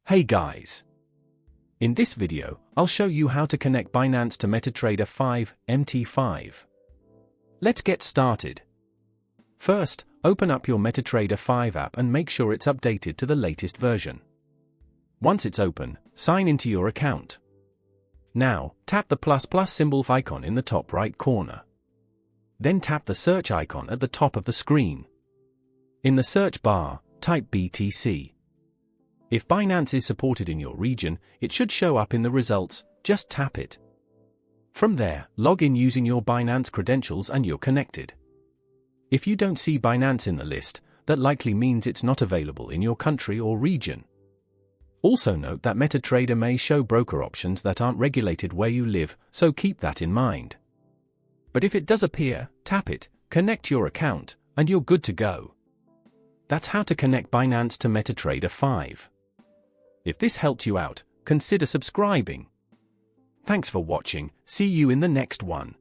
Hey guys! In this video, I'll show you how to connect Binance to MetaTrader 5, MT5. Let's get started. First, open up your MetaTrader 5 app and make sure it's updated to the latest version. Once it's open, sign into your account. Now, tap the plus symbol icon in the top right corner. Then tap the search icon at the top of the screen. In the search bar, type BTC. If Binance is supported in your region, it should show up in the results. Just tap it. From there, log in using your Binance credentials and you're connected. If you don't see Binance in the list, that likely means it's not available in your country or region. Also note that MetaTrader may show broker options that aren't regulated where you live, so keep that in mind. But if it does appear, tap it, connect your account, and you're good to go. That's how to connect Binance to MetaTrader 5. If this helped you out, consider subscribing. Thanks for watching, see you in the next one.